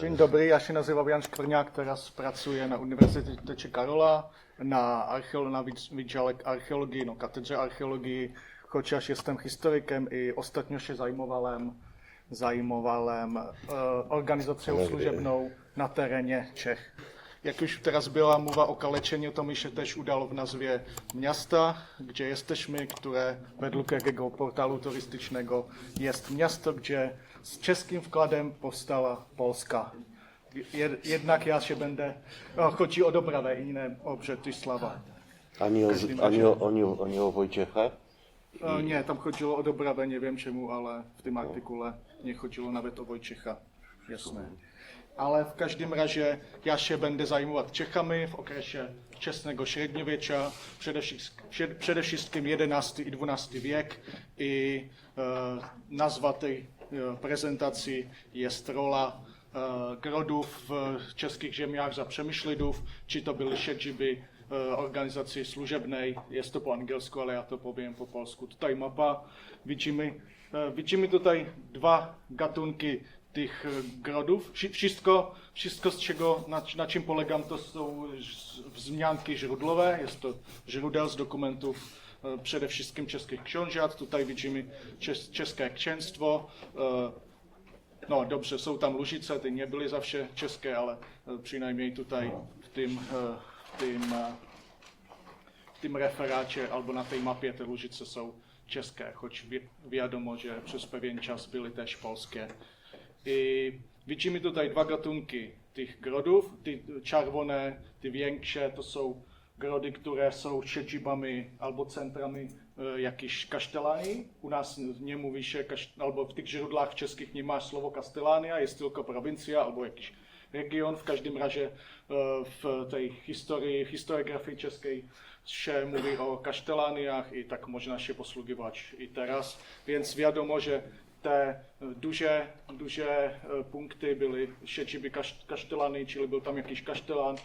Dzień dobry, ja się nazywam Jan Szkvrňák, teraz pracuję na Uniwersytecie Karola na Wydziale Archeologii, no katedrze archeologii, chociaż jestem historykiem i ostatnio się zajmowałem organizacją služebnou na teréně Čech. Jak już teraz byla mluva o kalečeniu, to mi się też udało w nazwie miasta, gdzie jesteśmy, które według jakiego portalu turystycznego jest miasto, gdzie z czeskim wkładem powstała Polska. Jednak ja się będę... chodzi o Dobrawę i nie o Břetislava. Ani o Wojciecha? Nie, tam chodziło o Dobrawę, nie wiem czemu, ale w tym artykule nie chodziło nawet o Wojciecha. Jasné. Ale w każdym razie ja się będę zajmować Czechami w okresie wczesnego średniowiecza, przede wszystkim XI i XII wiek i nazwa tej prezentacji jest rola grodów w českých ziemiach za Přemyslidów, czy to byly siedziby organizacji služebnej, jest to po angielsku, ale ja to powiem po polsku. Tutaj mapa, widzimy tutaj dwa gatunki tych grodów. Wszystko z czego, na czym polegam, to są wzmianki źródłowe. Jest to źródeł z dokumentów przede wszystkim czeskich książąt. Tutaj widzimy czeskie księstwo. No dobrze, są tam Lužice, ty nie byly zawsze czeskie, ale przynajmniej tutaj w tym referacie albo na tej mapie te Lužice są czeskie, choć wiadomo, że przez pewien czas były też polskie. I widzimy tutaj dwa gatunki tych grodów. Ty czerwone, ty większe, to są grody, które są siedzibami albo centrami jakichś kasztelanii. U nas nie mówi się, albo w tych źródłach czeskich nie ma słowo Kastelánia, jest tylko prowincja albo jakiś region. W każdym razie w tej historiografii czeskiej się mówi o kasztelániach i tak można się posługiwać i teraz. Więc wiadomo, że te duże punkty byly siedziby kasztelany, czyli byl tam jakiś kasztelan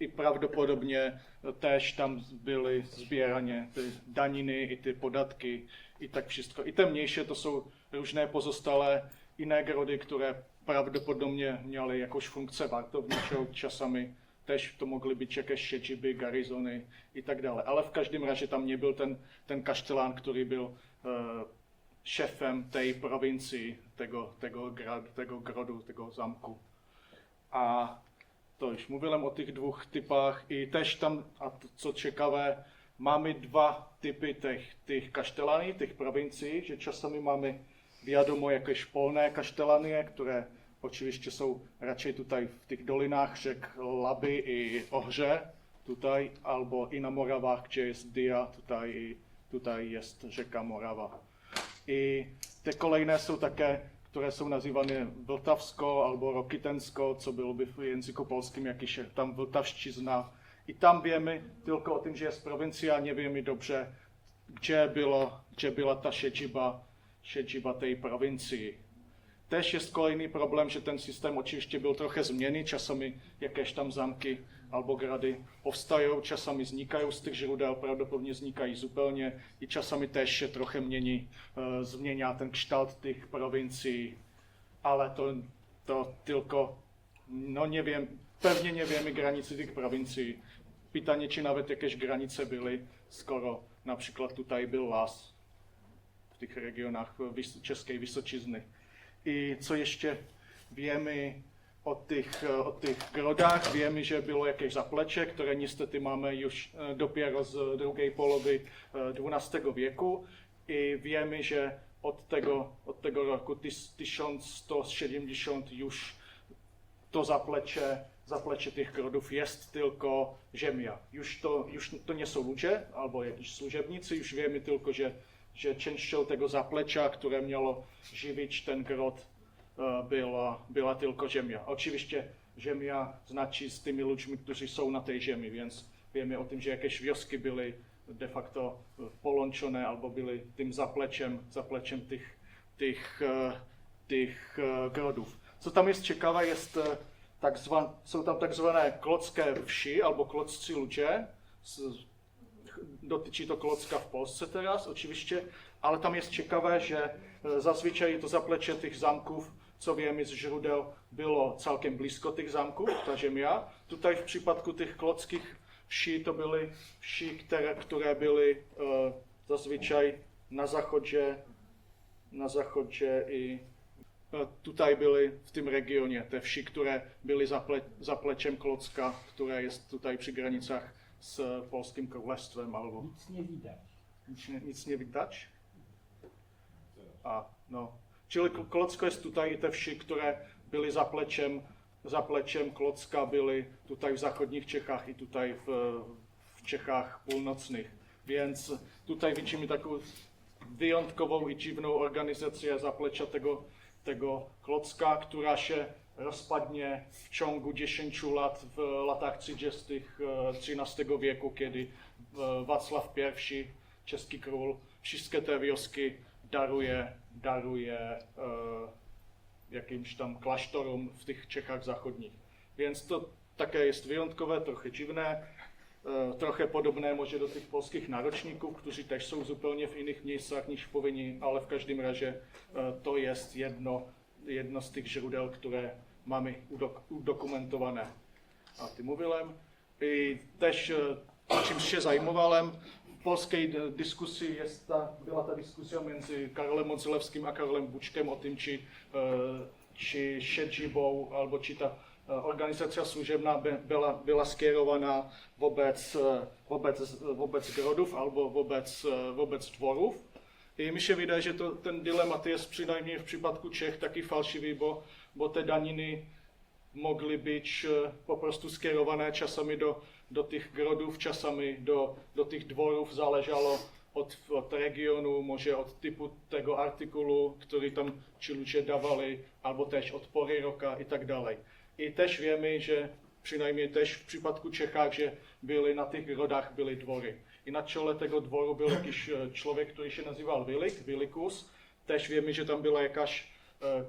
i prawdopodobnie też tam byly zbierane ty daniny i ty podatky i tak wszystko. I te mniejsze to są różne pozostałe inne grody, które prawdopodobnie miały jakąś funkcję wartowniczą, czasami też to mogly być jakieś siedziby, garyzony i tak dalej. Ale w każdym razie tam nie był ten kasztelan, który był szefem tej prowincji, tego grodu, tego zamku. A to już mówiłem o tych dwóch typach i też tam, a co ciekawe, mamy dwa typy tych kasztelanii, tych prowincji, że czasami mamy wiadomo jakieś polne kasztelanie, które oczywiście są raczej tutaj w tych dolinách rzek Laby i Ohře, tutaj, albo i na Moravách, gdzie jest Dyja, tutaj jest rzeka Morava. I te kolejné jsou také, które są nazywane Vltavsko albo Rokytensko, co byłoby v języku polským jakiś tam Vltavščina. I tam wiemy tylko o tym, że jest prowincja, nie wiemy dobrze, gdzie była ta siedziba tej prowincji. Też jest kolejny problem, że ten system oczywiście był trochę zmienny, czasami jakieś tam zamki albo grady powstają, czasami znikają z tych źródeł, prawdopodobnie znikají zupełnie i czasami też się trochę zmienia ten kształt tych prowincji, ale to tylko, no nie wiem, pewnie nie wiemy granicy tych prowincji. Pytanie, czy nawet jakieś granice były, skoro na przykład tutaj był las w tych regionach czeskiej Vysočizny. I co jeszcze wiemy o tych grodach? Wiemy, że było jakieś zaplecze, które niestety mamy już dopiero z drugiej połowy XII wieku. I wiemy, że od tego roku 1170 już to zaplecze tych grodów jest tylko ziemia. Już to nie są ludzie albo jakiś służebnicy, już wiemy tylko, że częścią tego zaplecza, które miało żywić ten grod, była tylko ziemia. Oczywiście ziemia znaczy z tymi ludźmi, którzy są na tej ziemi, więc wiemy o tym, że jakieś wioski były de facto połączone albo były tym zapleczem tych grodów. Co tam jest ciekawe, są tam tak zwane klockie wsi albo kloccy ludzie. Dotyczy to Klocka w Polsce teraz oczywiście, ale tam jest ciekawe, że zazwyczaj to zaplecze tych zamków co víme z žrudel, bylo celkem blízko těch zámků, ta Žemia. Tutaj v případku těch klotských vší to byly vší, které byly zazvyčaj na záchodě i tutaj byly v tom regioně, te vši, které byly za plečem Klocka, které je tutaj při hranicách s Polským królestwem, albo... Nic nie widać. Nic nie widać? No. Čili Klocko jest tutaj i te wsi, które były za plečem Klocka, były tutaj w zachodnich Czechach i tutaj w Czechach północnych. Więc tutaj widzimy taką wyjątkową i dziwną organizację zaplecza tego Klocka, która się rozpadnie w ciągu 10 lat w latach 30. XIII wieku, kiedy Václav I, český król, wszystkie te wioski daruje jakimś tam klasztorom w tych Czechach zachodnich. Więc to také jest wyjątkowe, trochę dziwne, trochę podobné może do tych polskich naročníků, którzy też są zupełnie w innych miejscach niż powinni, ale w każdym razie to jest jedno z tych źródeł, które mamy udokumentowane. A ty mówiłem. I też czymś się zajmowałem. W polskiej dyskusji była ta dyskusja między Karolem Modzelewskim a Karolem Bučkem o tym, czy siedzibą albo czy ta organizacja służebna była skierowana wobec grodów albo wobec dworów. I mi się wydaje, że ten dylemat jest przynajmniej w przypadku Czech taki fałszywy, bo te daniny mogly być po prostu skierowane czasami do tych grodów, czasami do tych dworów, zależało od regionu, może od typu tego artykułu, który tam ci ludzie dawali, albo też od pory roka i tak dalej. I też wiemy, że przynajmniej też w przypadku Czechach, że na tych grodach były dwory. I na czele tego dworu był jakiś człowiek, który się nazywał Vilikus. Też wiemy, że tam była jakaś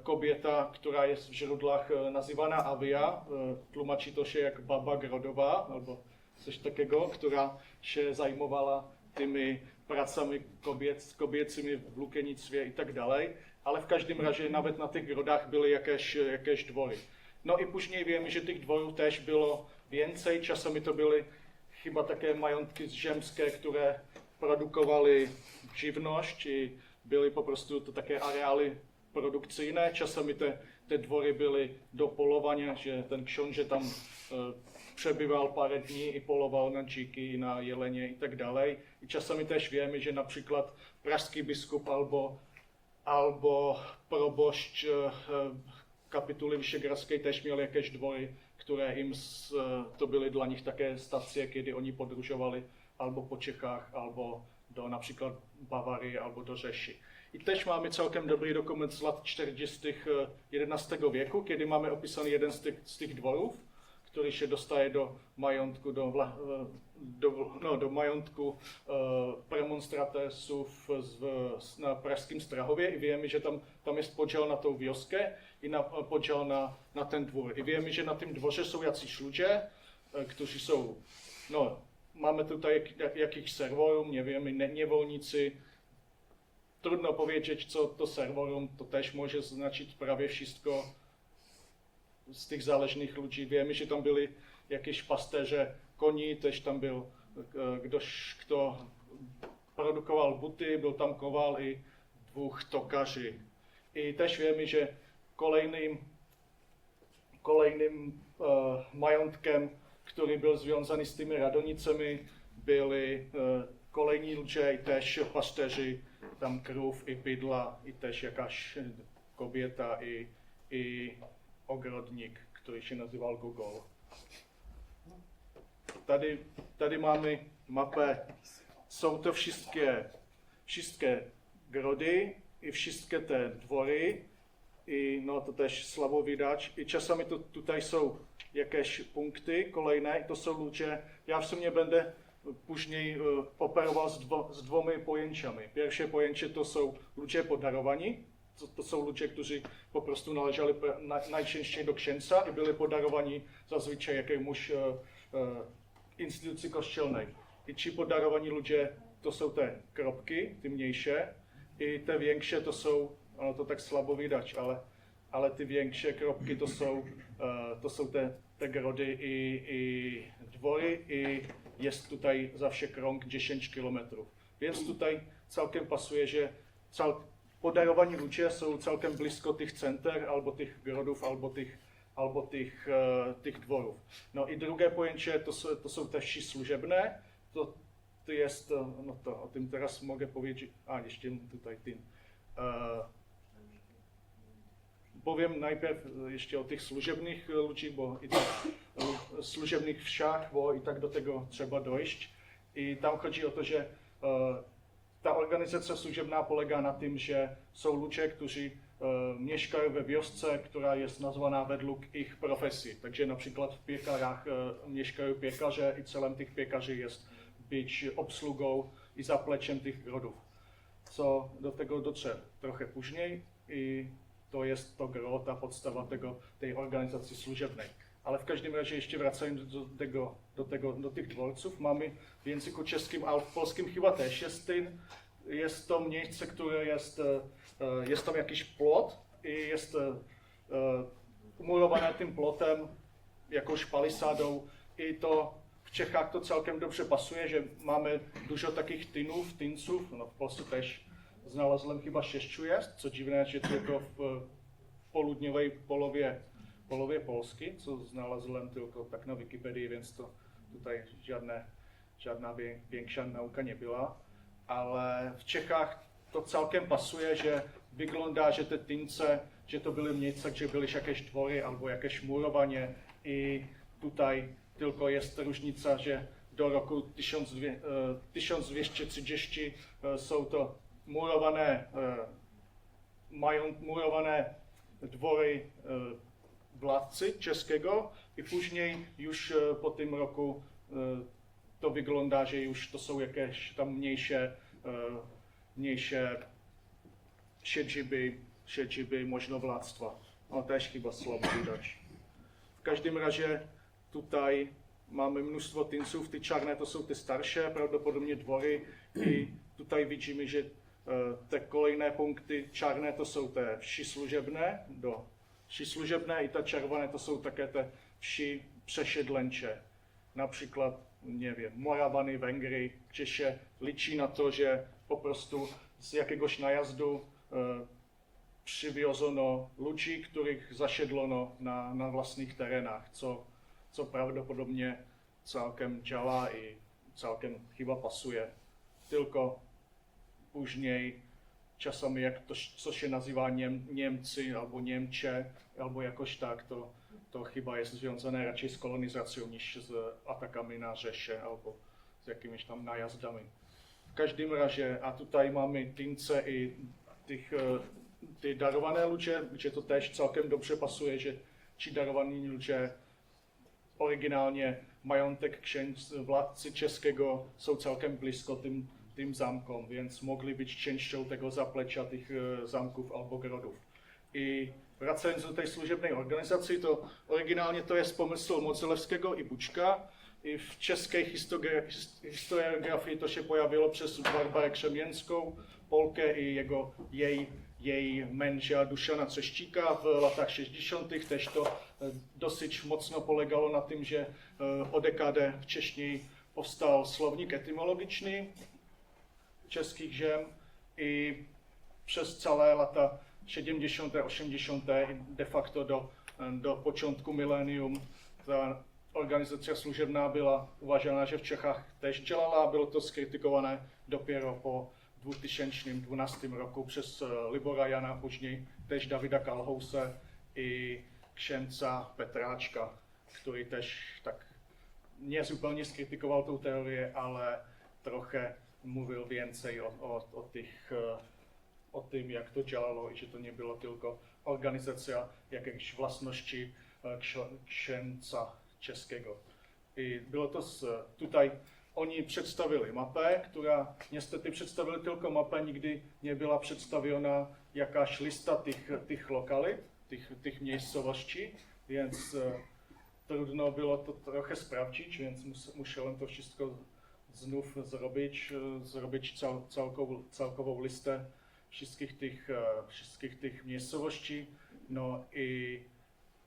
kobieta, która jest w źródłach nazywana Avia. Tłumaczy to się jak baba grodowa, albo coś takiego, która się zajmowała tymi pracami kobiecymi w włókiennictwie i tak dalej. Ale w każdym razie nawet na tych grodach były jakieś dwory. No i później wiemy, że tych dworów też było więcej. Czasami to były chyba takie majątki ziemskie, które produkowaly żywność i były po prostu to takie arealy produkcyjne. Czasami te dwory były do polowania, że ten książę tam przebywał parę dni i polował na dziki, na jelenie i tak dalej. I czasami też wiemy, że na przykład pražský biskup albo proboszcz kapituly Vyšehradskiej też mieli jakieś dwory, które to byly dla nich takie stacje, kiedy oni podróżowali albo po Czechach, albo do na przykład Bawarii, albo do Rzeszy. I też mamy celkem dobrý dokument z lat 40. XI wieku, kiedy mamy opisany jeden z tych dworów, który się dostaje do majątku, do majątku premonstratesów na pražském Strahově. I wiemy, że tam jest podział na tą wioskę i podział na ten dwór. I wiemy, że na tym dworze są jacyś ludzie, którzy są, mamy tutaj jakiś serworum, nie wiemy, niewolnicy. Trudno powiedzieć, co to serworum, to też może znaczyć prawie wszystko z tych zależnych ludzi. Wiemy, że tam byli jakieś pasterze koni, też tam był ktoś, kto produkował buty, był tam kowal i 2 tokarzy. I też wiemy, że kolejnym majątkiem, który był związany z tymi radonicami, byli kolejni ludzie i też pasterzy, tam krów i bydla i też jakaś kobieta i ogrodnik, który się nazywał Gogol. Tady máme mapę. Są to wszystkie grody i wszystkie te dwory. I to też słabo widać. I czasami tutaj są jakieś punkty kolejne i to są ludzie. Ja w sumie będę później operował z 2 pojęciami. Pierwsze pojęcie to są ludzie podarowani. To są ludzie, którzy po prostu należeli najczęściej do księdza i byli podarowani zazwyczaj jakiemuś instytucji kościelnej. I ci podarowani ludzie to są te kropki, te mniejsze, i te większe to są, to tak słabo widać, ale ale ty większe kropky to jsou te grody i dvory, i jest tutaj zawsze krąg 10 km. Więc tutaj całkiem pasuje, że podarowani ludzie są całkiem blisko tych center, albo tych grodów, albo tych dworów. No i drugie pojęcie to są te wsi služebné. To jest, no to o tym teraz mogę powiedzieć, jeszcze tutaj tym. Powiem najpierw jeszcze o tych služebných ludzi, bo i tak služebných wsiach, bo i tak do tego trzeba dojść. I tam chodzi o to, że ta organizacja służebna polega na tym, że są ludzie, którzy mieszkają we wiosce, która jest nazwana według ich profesji. Takže například v piekarách mieszkają piekarze i celem tych piekarzy jest być obsługą i zapleczem tych grodów. Co do tego dotrze trochę później i to jest to gro, ta podstawa tej organizacji służebnej. Ale w każdym razie jeszcze wracając do tych dworców, mamy w języku czeskim, ale w polskim chyba też jest to miejsce, które jest tam jakiś plot i jest umurowane tym plotem, jakąś palisadą i to w Czechách to celkem dobře pasuje, že máme dużo takých tynců, no v Polsce tež znalazłem chyba 6 jest, co dziwne, že tylko w południowej połowie Polski, co znalazłem tylko tak na Wikipedii, więc to tutaj żadna większa nauka nie była. Ale w Czechách to celkem pasuje, že wygląda, že te tynce, že to byly miejsca, gdzie byly jakieś dwory albo jakieś murowanie i tutaj tylko jest różnica, że do roku 1230 są to mają murowane dwory władcy czeskiego i później już po tym roku to wygląda, że już to są jakieś tam mniejsze siedziby możnowladztwa. No też chyba słabo widać. W każdym razie tutaj mamy mnóstwo tynców, ty czarne to są te starsze, prawdopodobnie dwory i tutaj widzimy, że te kolejne punkty czarne to są te wsi služebné i ta červené to jsou také te vši přešedlenče. Například, nevím, Moravany, Vengry, Češe ličí na to, že poprostu z jakiegoś najazdu přiviozono ludzi, których zasiedlono na vlastních terenách, co prawdopodobnie całkiem działa i całkiem chyba pasuje. Tylko później czasami jak to, co się nazywa Niemcy albo Niemcze, albo jakoś tak, to chyba jest związane raczej z kolonizacją niż z atakami na Rzeszę albo z jakimiś tam najazdami. W każdym razie, a tutaj mamy tynce i ty darované ludzie, gdzie to też całkiem dobrze pasuje, że ci darowani ludzie oryginalnie majątek władcy czeskiego są całkiem blisko tym zamkom, więc mogli być częścią tego zaplecza tych zamków albo grodów. I wracając do tej służebnej organizacji, to oryginalnie to jest pomysł Modzelewskiego i Bučka. I w czeskiej historiografii to się pojawiło przez Barbarę Krzemienską, Polkę i jej męża Dušana Třeštíka w latach 60. Też to dosyć mocno polegało na tym, że o dekadę wcześniej powstał słownik etymologiczny českých ziem i przez całe lata 70., 80. de facto do początku milenium ta organizacja služebná byla uvažována, že v Čechách tež dělala, bylo to skritikowane dopiero po 2012 roku przez Libora Jana, później też Davida Kalhouse i księdza Petráčka, który też tak nie zupełnie skrytykował tą teorię, ale trochę mówił więcej o tym, jak to działało i że to nie było tylko organizacja jakiejś własności księdza czeskiego. I było to tutaj oni przedstawili mapę, która niestety przedstawili tylko mapę, nigdy nie była przedstawiona jakaś lista tych lokalit, tych miejscowości, więc trudno było to trochę sprawdzić, więc musiałem to wszystko znów zrobić całkową listę wszystkich tych miejscowości. No i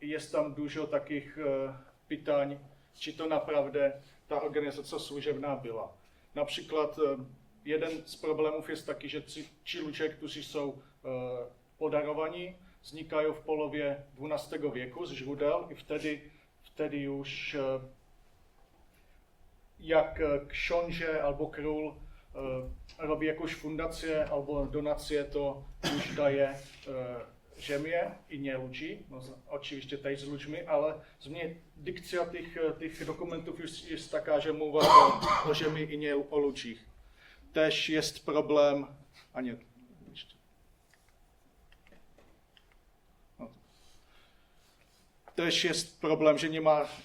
jest tam dużo takých pytań, či to naprawdę ta organizace služebná byla. Například jeden z problémů je taky, že ti lidé, kteří jsou podarovaní, vznikají v polově 12. věku z žrudel i vtedy už jak książę albo król robí jakož fundace albo donacie, to už daje žemie i nie ludzi, no oczywiście też z ludźmi, ale zmniej dykcja tych dokumentów już jest taka, że mowa o ziemi i nie o ludzích. Też jest problem, a nie, no. Też jest problem, že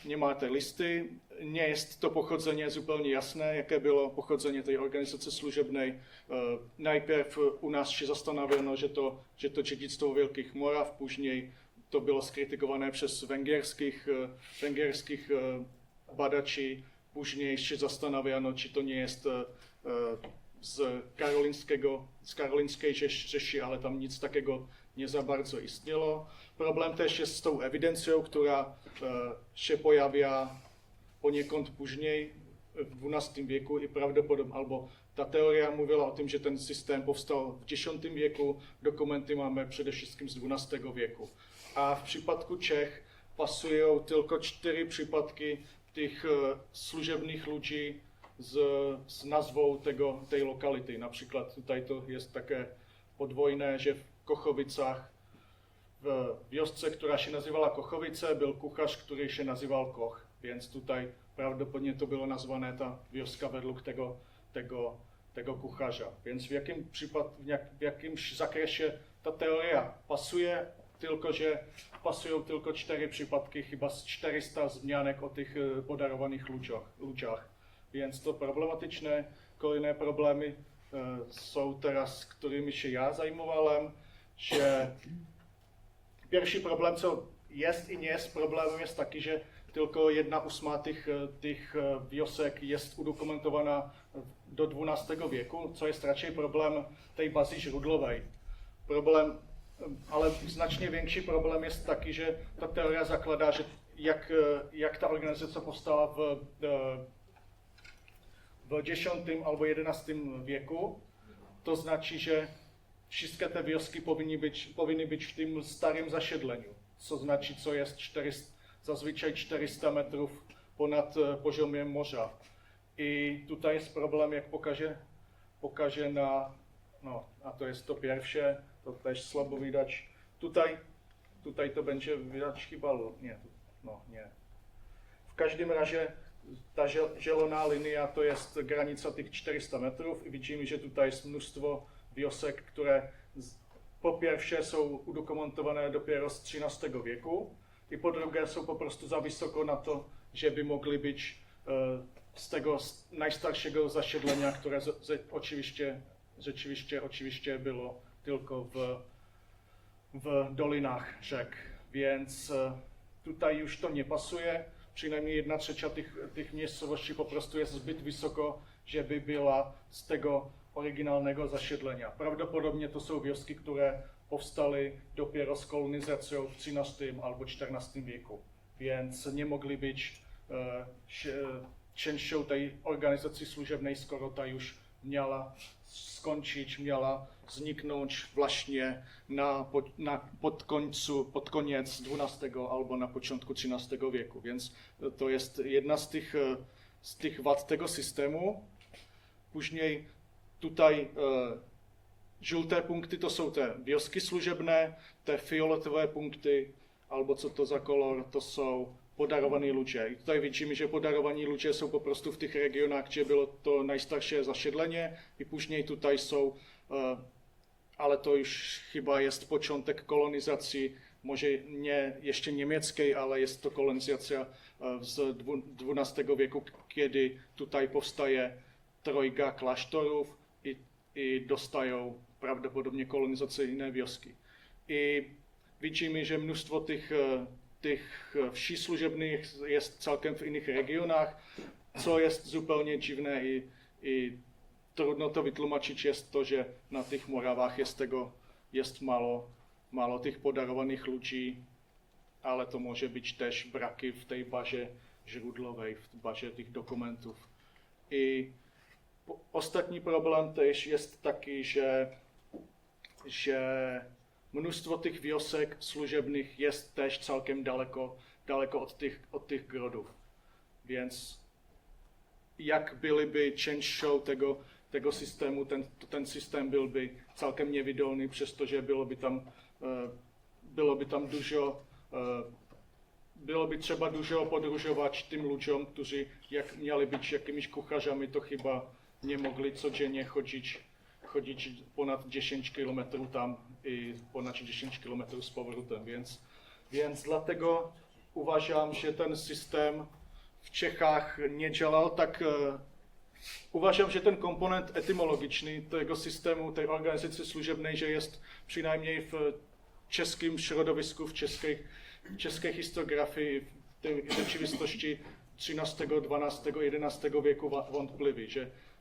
nemá té listy, nie jest to pochodzenie zupełnie jasné, jaké bylo pochodzenie tej organizace služebnej. Najpierw u nás się zastanawiano, že to dziedzictwo Wielkich Moraw, później to bylo skrytykované přes węgierskich badaczy, później się zastanawiano, czy to nie jest z karolinskiej Rzeszy, ale tam nic takiego nie za bardzo istnielo. Problem też jest z tą ewidencją, która się pojawia poniekąd później w XII wieku i prawdopodobnie, albo ta teoria mówiła o tym, że ten systém powstał w X wieku, dokumenty mamy przede wszystkim z XII wieku. A w przypadku Czech pasują tylko 4 przypadki tych służebnych ludzi z nazwą tej lokality. Na przykład tutaj to jest takie podwojné, že v Kochovicách v wiosce, która się nazywała Kochowice, byl kuchař, który się nazywał Koch. Więc tutaj prawdopodobnie to było nazwane ta wioska według tego kucharza. Więc w jakimś zakresie ta teoria pasuje, tylko że pasują tylko 4 przypadki, chyba z 400 zmianek o tych podarowanych ludziach. Więc to problematyczne. Kolejne problemy są teraz, którymi się ja zajmowałem, że pierwszy problem, co jest i nie jest problemem, jest taki, że tylko 1/8 tych wiosek jest udokumentowana do XII wieku, co jest raczej problem tej bazy źródlowej. Ale znacznie większy problem jest taki, że ta teoria zakłada, że jak ta organizace powstała w X albo XI wieku, to znaczy, że wszystkie te wioski powinny być w tym starym zasiedleniu, co znaczy, co jest zazwyczaj 400 metrów ponad poziomem morza. I tutaj jest problem, jak pokażę na, no, a to jest to pierwsze, to też słabo widać. Tutaj to będzie widać chyba, nie, no nie. W każdym razie ta zieloná linia to jest granica tych 400 metrów i widzimy, że tutaj jest mnóstwo wiosek, które po pierwsze są udokumentowane dopiero z XIII wieku i po drugie są po prostu za wysoko na to, żeby mogli być z tego najstarszego zasiedlenia, które rzeczywiście było tylko w dolinach rzek. Więc tutaj już to nie pasuje. Przynajmniej 1/3 tych miejscowości po prostu jest zbyt wysoko, żeby była z tego oryginalnego zasiedlenia. Prawdopodobnie to są wioski, które powstały dopiero z kolonizacją w XIII albo XIV wieku, więc nie mogli być częścią tej organizacji służebnej, skoro ta już miała skończyć, miała zniknąć właśnie pod koniec XII albo na początku XIII wieku. Więc to jest jedna z tych wad tego systemu. Później tutaj żółte punkty to są te wioski služebné, te fioletowe punkty, albo co to za kolor, to są podarowani ludzie. I tutaj widzimy, że podarowani ludzie są po prostu w tych regionach, gdzie było to najstarsze zasiedlenie i później tutaj są, ale to już chyba jest początek kolonizacji, może nie jeszcze niemieckiej, ale jest to kolonizacja z XII wieku, kiedy tutaj powstaje trojga klasztorów i dostają prawdopodobnie kolonizacyjne wioski. I widzimy, że mnóstwo tych wsi služebných jest całkiem w innych regionach, co jest zupełnie dziwne i trudno to wytłumaczyć, jest to, że na tych Morawach jest málo těch podarovaných lidí, ale to může být tež braky v té baže žrudlovej, v baže těch dokumentů. I ostatní problém tež je taky, že množstvo těch wiosek služebných je tež celkem daleko od těch grodů. Więc jak byly by change tego systému, ten systém byl by celkem nevydolný, přestože bylo by třeba dužo podružovat tím lidem, kteří jak měli být jakimiž kuchařami, to chyba nemohli codziennie chodzić ponad 10 km tam i ponad 10 km z powrotem, więc dlatego uważam, że ten systém v Čechách nedělal, tak uważam, že ten komponent etymologiczny tego systému, tej organizace služebnej, že jest przynajmniej w českém środowisku, w české historiografii, v té rzeczywistości 13., 12., 11. wieku wątpliwy,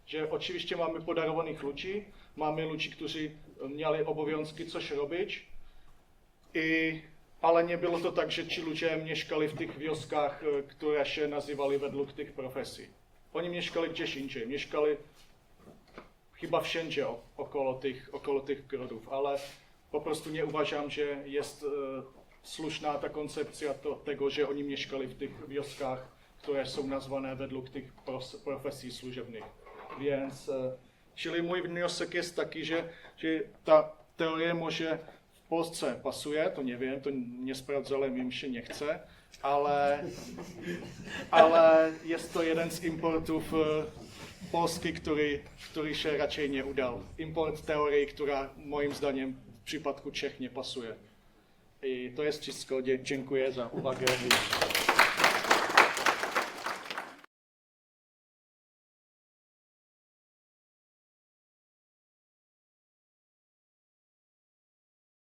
že oczywiście mamy podarovaných ludzi, mamy ludzi, którzy mieli obowiązki coś robić, ale nebylo to tak, že ti ludzie mieszkali v těch wioskách, które się nazywali według tych profesí. Oni mieszkali gdzieś indziej, mieszkali chyba wszędzie okolo tych grodów, ale po prostu nie uważam, że jest słuszna ta koncepcja tego, że oni mieszkali w tych wioskach, które są nazwane według tych profesí služebných. Więc, čili můj wniosek jest taki, že ta teorie może v Polsce pasuje, to neviem, to nesprawdzałem, im się nie chce, ale jest to jeden z importów Polski, który się raczej nie udal. Import teorii, która moim zdaniem w przypadku Czech nie pasuje. I to jest wszystko. Dziękuję za uwagę.